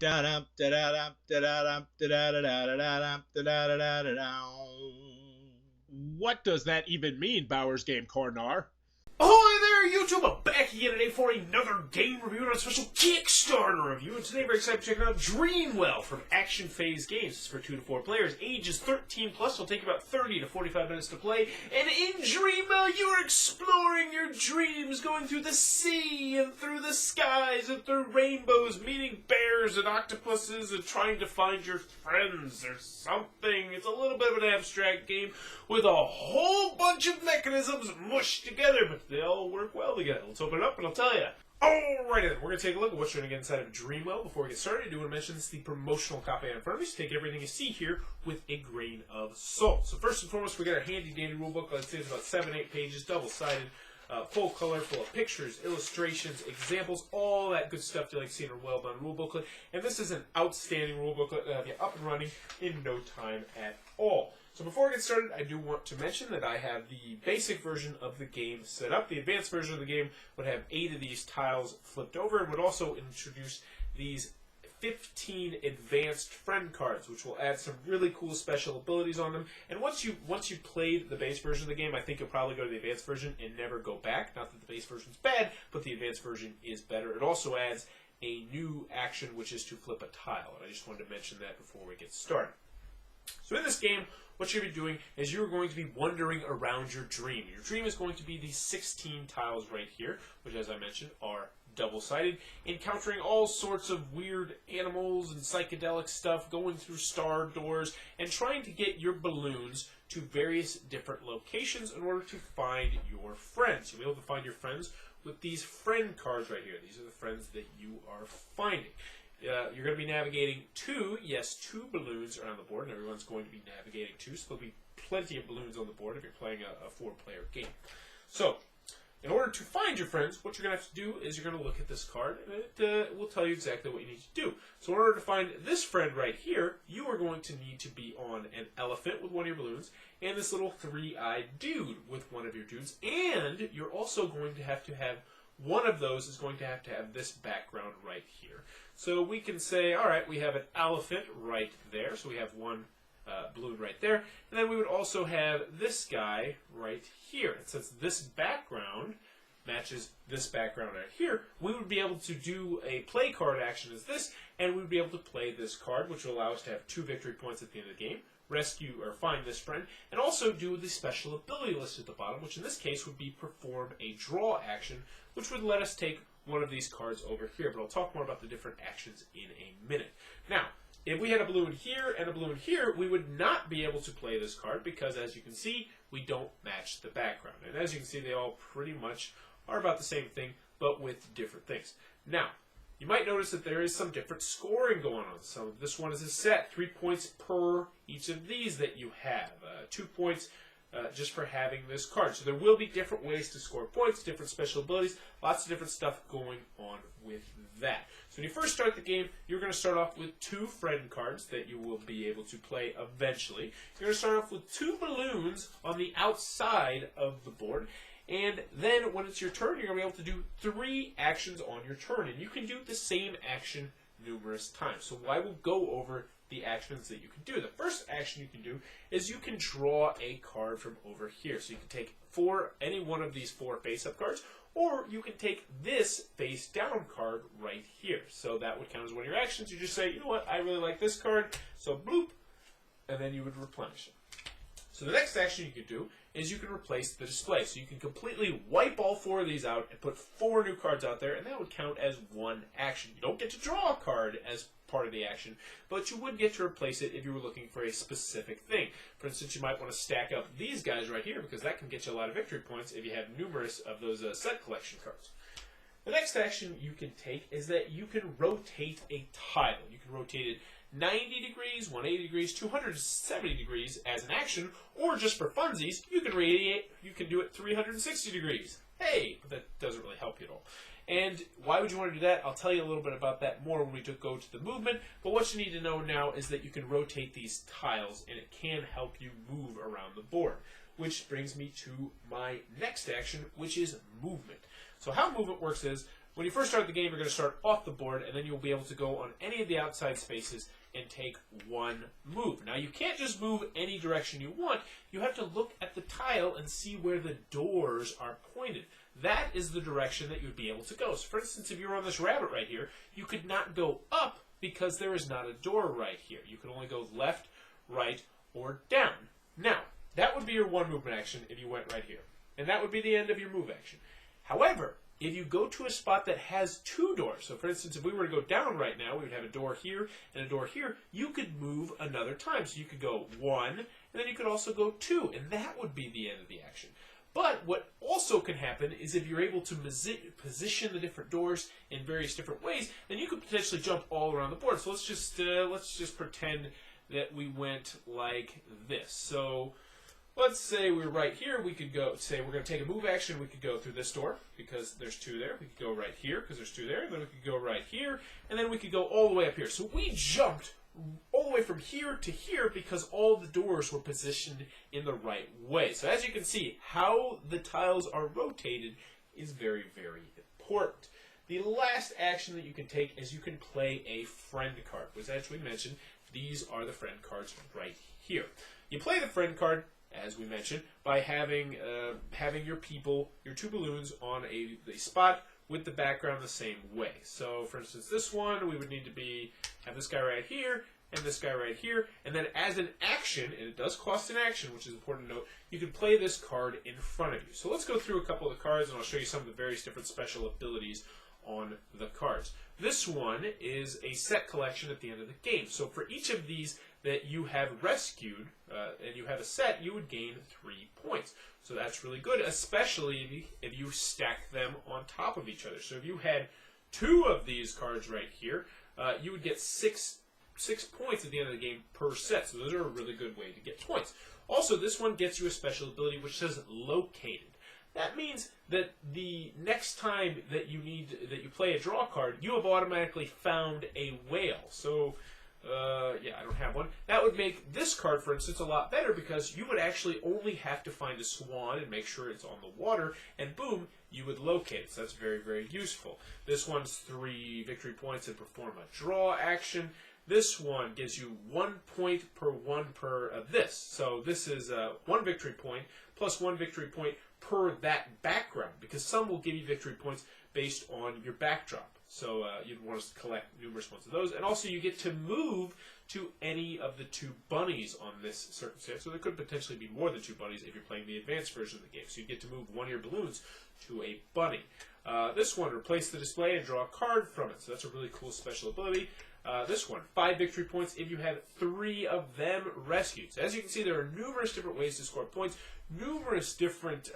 Da-dum, da-da-dum, da-da-dum, da-da-da-da-da-dum, da-da-da-da-da-dum. What does that even mean, Bowers Game Corner? Ahoy there, YouTube! I'm back again today for another game review and a special Kickstarter review. And today we're excited to check out Dreamwell from Action Phase Games. It's for 2 to 4 players, ages 13 plus. It'll take about 30 to 45 minutes to play. And in Dreamwell, you are exploring your dreams, going through the sea and through the skies and through rainbows, meeting bears and octopuses and trying to find your friends or something. It's a little bit of an abstract game with a whole bunch of mechanisms mushed together, but they all work well together. Let's open it up and I'll tell you. Alrighty then, we're going to take a look at what's going to get inside of Dreamwell. Before we get started, I do want to mention this is the promotional copy in front of me, so take everything you see here with a grain of salt. So first and foremost, we got our handy dandy rulebook. I'd say it's about 7-8 pages, double-sided, full color, full of pictures, illustrations, examples, all that good stuff you like to see in a well-done rule booklet. And this is an outstanding rule booklet that'll have you up and running in no time at all. So before I get started, I do want to mention that I have the basic version of the game set up. The advanced version of the game would have 8 of these tiles flipped over and would also introduce these 15 advanced friend cards, which will add some really cool special abilities on them. And once you played the base version of the game, I think you'll probably go to the advanced version and never go back. Not that the base version's bad, but the advanced version is better. It also adds a new action, which is to flip a tile. And I just wanted to mention that before we get started. So in this game, what you're going to be doing is you're going to be wandering around your dream. Your dream is going to be these 16 tiles right here, which, as I mentioned, are double-sided, encountering all sorts of weird animals and psychedelic stuff, going through star doors, and trying to get your balloons to various different locations in order to find your friends. You'll be able to find your friends with these friend cards right here. These are the friends that you are finding. You're going to be navigating two balloons around the board, and everyone's going to be navigating two, so there'll be plenty of balloons on the board if you're playing a 4-player game. So, in order to find your friends, what you're going to have to do is you're going to look at this card, and it will tell you exactly what you need to do. So in order to find this friend right here, you are going to need to be on an elephant with one of your balloons, and this little 3-eyed dude with one of your dudes, and you're also going to have one of those is going to have this background right here. So we can say, all right, we have an elephant right there. So we have one balloon right there. And then we would also have this guy right here. And since this background matches this background right here, we would be able to do a play card action as this, and we would be able to play this card, which will allow us to have 2 victory points at the end of the game, rescue or find this friend, and also do the special ability list at the bottom, which in this case would be perform a draw action, which would let us take one of these cards over here. But I'll talk more about the different actions in a minute. Now, if we had a balloon here and a balloon here, we would not be able to play this card because, as you can see, we don't match the background. And as you can see, they all pretty much are about the same thing, but with different things. Now, you might notice that there is some different scoring going on. So this one is a set, 3 points per each of these that you have. 2 points just for having this card. So there will be different ways to score points, different special abilities, lots of different stuff going on with that. So when you first start the game, you're going to start off with 2 friend cards that you will be able to play eventually. You're going to start off with 2 balloons on the outside of the board. And then when it's your turn, you're going to be able to do 3 actions on your turn. And you can do the same action numerous times. So I will go over the actions that you can do. The first action you can do is you can draw a card from over here. So you can take any one of these 4 face-up cards, or you can take this face-down card right here. So that would count as one of your actions. You just say, you know what, I really like this card, so bloop, and then you would replenish it. So the next action you can do is you can replace the display. So you can completely wipe all 4 of these out and put 4 new cards out there, and that would count as one action. You don't get to draw a card as part of the action, but you would get to replace it if you were looking for a specific thing. For instance, you might want to stack up these guys right here because that can get you a lot of victory points if you have numerous of those set collection cards. The next action you can take is that you can rotate a tile. You can rotate it 90 degrees, 180 degrees, 270 degrees as an action, or just for funsies, you can do it 360 degrees. Hey, but that doesn't really help you at all. And why would you want to do that? I'll tell you a little bit about that more when we go to the movement, but what you need to know now is that you can rotate these tiles, and it can help you move around the board. Which brings me to my next action, which is movement. So how movement works is, When you first start the game, you're going to start off the board, and then you'll be able to go on any of the outside spaces and take one move. Now, you can't just move any direction you want. You have to look at the tile and see where the doors are pointed. That is the direction that you'd be able to go. So, for instance, if you were on this rabbit right here, you could not go up because there is not a door right here. You can only go left, right, or down. Now, that would be your one movement action if you went right here. And that would be the end of your move action. However, if you go to a spot that has two doors, so for instance, if we were to go down right now, we would have a door here and a door here, you could move another time. So you could go 1, and then you could also go 2, and that would be the end of the action. But what also can happen is if you're able to position the different doors in various different ways, then you could potentially jump all around the board. So let's just pretend that we went like this. So let's say we're right here. We could go, say we're going to take a move action. We could go through this door because there's 2 there. We could go right here because there's 2 there. And then we could go right here. And then we could go all the way up here. So we jumped all the way from here to here because all the doors were positioned in the right way. So as you can see, how the tiles are rotated is very, very important. The last action that you can take is you can play a friend card, which as we mentioned, these are the friend cards right here. You play the friend card, as we mentioned, by having your people, your 2 balloons on a spot with the background the same way. So, for instance, this one, we would need to have this guy right here and this guy right here. And then as an action, and it does cost an action, which is important to note, you can play this card in front of you. So let's go through a couple of the cards, and I'll show you some of the various different special abilities on the cards. This one is a set collection at the end of the game. So for each of these that you have rescued, and you have a set, you would gain 3 points. So that's really good, especially if you stack them on top of each other. So if you had 2 of these cards right here, you would get 6 points at the end of the game per set. So those are a really good way to get points. Also, this one gets you a special ability which says located. That means that the next time that you play a draw card, you have automatically found a whale. So yeah, I don't have one. That would make this card, for instance, a lot better because you would actually only have to find a swan and make sure it's on the water, and boom, you would locate it. So that's very, very useful. This one's 3 victory points and perform a draw action. This one gives you 1 point per 1 per this. So this is 1 victory point plus 1 victory point per that background, because some will give you victory points based on your backdrop. So you'd want to collect numerous ones of those. And also you get to move to any of the 2 bunnies on this circumstance. So there could potentially be more than 2 bunnies if you're playing the advanced version of the game. So you get to move one of your balloons to a bunny. This one, replace the display and draw a card from it. So that's a really cool special ability. This one, 5 victory points if you have 3 of them rescued. So as you can see, there are numerous different ways to score points, numerous different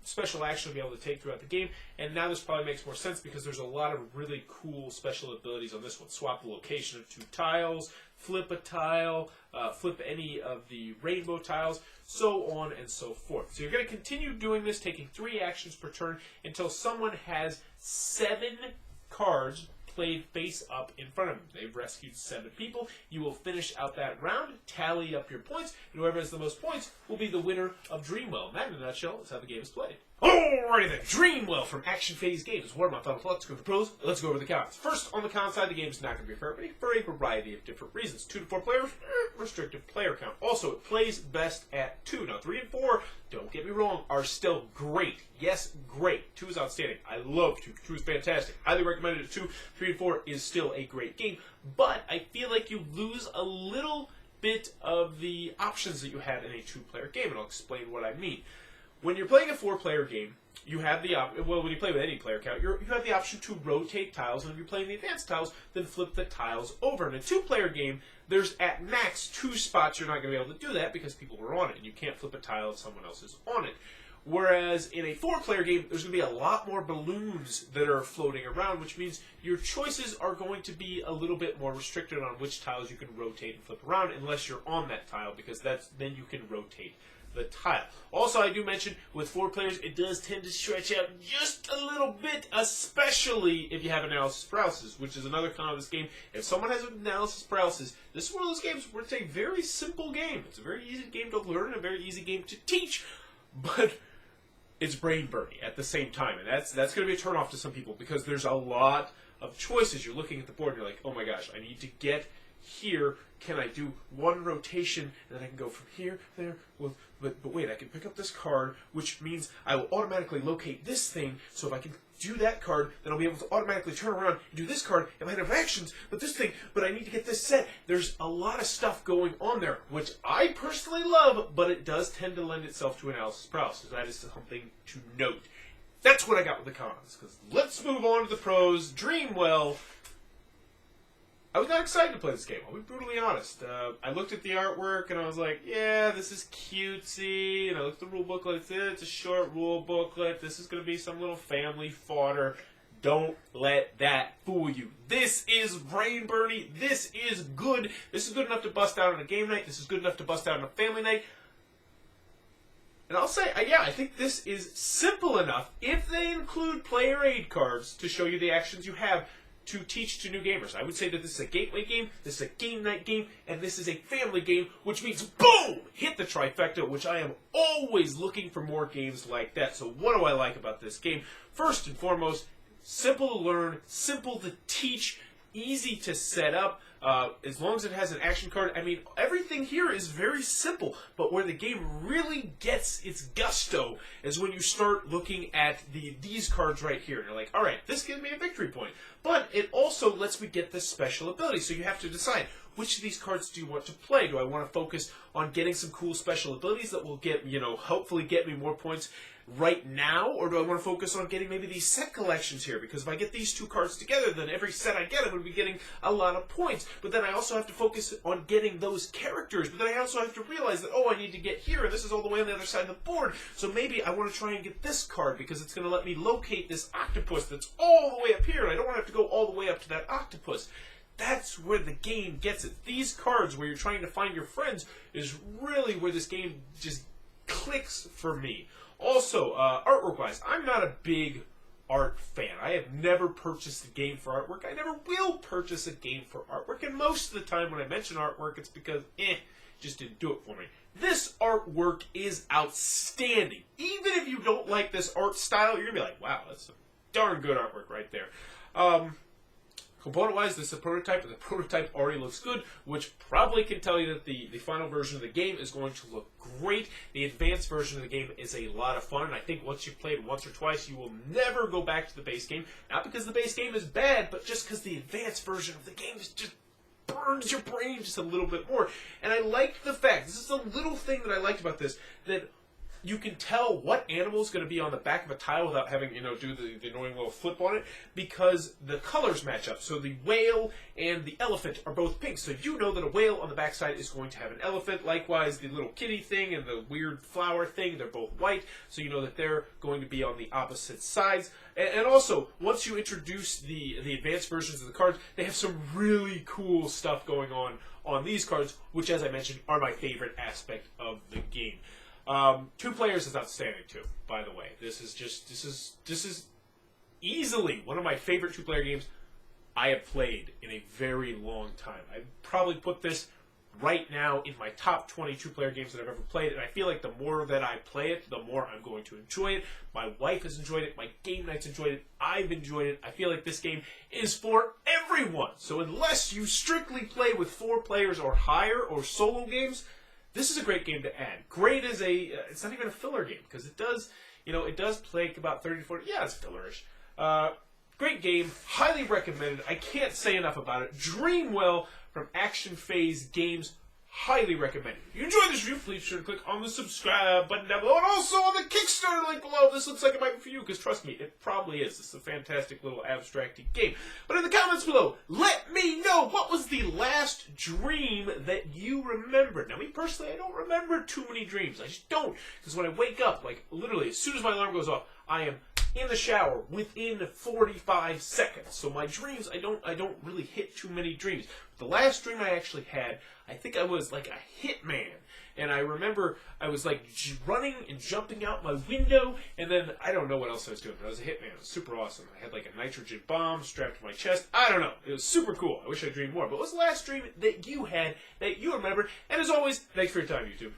special action to be able to take throughout the game, and now this probably makes more sense because there's a lot of really cool special abilities on this one. Swap the location of 2 tiles, flip a tile, flip any of the rainbow tiles, so on and so forth. So you're going to continue doing this, taking 3 actions per turn until someone has 7 cards played face up in front of them. They've rescued 7 people. You will finish out that round, tally up your points, and whoever has the most points will be the winner of Dreamwell. And that, in a nutshell, is how the game is played. Alrighty then, Dreamwell from Action Phase Games. What are my thoughts? Let's go over the pros. Let's go over the cons. First, on the con side, the game is not going to be for everybody for a variety of different reasons. 2 to 4 players, restricted player count. Also, it plays best at 2. Now, 3 and 4, don't get me wrong, are still great. Yes, great. 2 is outstanding. I love 2. 2 is fantastic. Highly recommended at 2. 3 and 4 is still a great game. But I feel like you lose a little bit of the options that you have in a 2-player game, and I'll explain what I mean. When you're playing a 4-player game, you have the when you play with any player count, you have the option to rotate tiles, and if you're playing the advanced tiles, then flip the tiles over. In a 2-player game, there's at max 2 spots you're not going to be able to do that because people were on it, and you can't flip a tile if someone else is on it. Whereas in a 4-player game, there's going to be a lot more balloons that are floating around, which means your choices are going to be a little bit more restricted on which tiles you can rotate and flip around, unless you're on that tile, because then you can rotate the tile. Also, I do mention, with 4 players, it does tend to stretch out just a little bit, especially if you have analysis paralysis, which is another con of this game. If someone has analysis paralysis, this is one of those games where it's a very simple game. It's a very easy game to learn, a very easy game to teach, but it's brain burning at the same time, and that's going to be a turnoff to some people because there's a lot of choices. You're looking at the board and you're like, oh my gosh, I need to get here. Can I do one rotation and then I can go from here, there? Well, but wait, I can pick up this card, which means I will automatically locate this thing. So if I can do that card, then I'll be able to automatically turn around and do this card. It might have actions, but this thing, but I need to get this set. There's a lot of stuff going on there, which I personally love, but it does tend to lend itself to analysis paralysis. That is something to note. That's what I got with the cons. Because let's move on to the pros. Dreamwell. I was not excited to play this game. I'll be brutally honest. I looked at the artwork and I was like, yeah, this is cutesy. And I looked at the rule booklet. It's a short rule booklet. This is going to be some little family fodder. Don't let that fool you. This is brain burning. This is good. This is good enough to bust out on a game night. This is good enough to bust out on a family night. And I'll say, yeah, I think this is simple enough if they include player aid cards to show you the actions you have to teach to new gamers. I would say that this is a gateway game, this is a game night game, and this is a family game, which means boom! Hit the trifecta, which I am always looking for more games like that. So what do I like about this game? First and foremost, simple to learn, simple to teach, easy to set up. As long as it has an action card, I mean, everything here is very simple. But where the game really gets its gusto is when you start looking at these cards right here. And you're like, all right, this gives me a victory point. But it also lets me get this special ability. So you have to decide, which of these cards do you want to play? Do I want to focus on getting some cool special abilities that will get, hopefully get me more points right now, or do I want to focus on getting maybe these set collections here? Because if I get these two cards together, then every set I get, I'm going to be getting a lot of points. But then I also have to focus on getting those characters. But then I also have to realize that, I need to get here, and this is all the way on the other side of the board. So maybe I want to try and get this card, because it's going to let me locate this octopus that's all the way up here, and I don't want to have to go all the way up to that octopus. That's where the game gets it. These cards, where you're trying to find your friends, is really where this game just clicks for me. Also, artwork-wise, I'm not a big art fan. I have never purchased a game for artwork. I never will purchase a game for artwork. And most of the time when I mention artwork, it's because, just didn't do it for me. This artwork is outstanding. Even if you don't like this art style, you're going to be like, wow, that's some darn good artwork right there. Component-wise, this is a prototype, and the prototype already looks good, which probably can tell you that the final version of the game is going to look great. The advanced version of the game is a lot of fun, and I think once you've played once or twice, you will never go back to the base game. Not because the base game is bad, but just because the advanced version of the game is just burns your brain just a little bit more. And I liked the fact, this is a little thing that I liked about this, that you can tell what animal is going to be on the back of a tile without having, do the annoying little flip on it, because the colors match up. So the whale and the elephant are both pink. So you know that a whale on the backside is going to have an elephant. Likewise, the little kitty thing and the weird flower thing, they're both white. So you know that they're going to be on the opposite sides. And also, once you introduce the advanced versions of the cards, they have some really cool stuff going on these cards, which, as I mentioned, are my favorite aspect of the game. 2 players is outstanding too, by the way. This is easily one of my favorite 2-player games I have played in a very long time. I'd probably put this right now in my top 22-player games that I've ever played, and I feel like the more that I play it, the more I'm going to enjoy it. My wife has enjoyed it, my game nights enjoyed it, I've enjoyed it. I feel like this game is for everyone. So unless you strictly play with 4 players or higher or solo games, this is a great game to add. Great as it's not even a filler game, because it does take about 30 to 40, yeah, it's fillerish. Great game, highly recommended. I can't say enough about it. Dreamwell from Action Phase Games, highly recommended. If you enjoyed this review, please be sure to click on the subscribe button down below, and also on the Kickstarter link below. This looks like it might be for you, because trust me, it probably is. This is a fantastic little abstracty game. But in the comments below, let me know, what was the last dream that you remembered? Now, me personally, I don't remember too many dreams. I just don't, because when I wake up, like literally, as soon as my alarm goes off, I am in the shower within 45 seconds. So my dreams, I don't really hit too many dreams. The last dream I actually had, I think I was like a hitman. And I remember I was like running and jumping out my window, and then I don't know what else I was doing, but I was a hitman. It was super awesome. I had like a nitrogen bomb strapped to my chest. I don't know. It was super cool. I wish I dreamed more. But what was the last dream that you had that you remembered? And as always, thanks for your time, YouTube.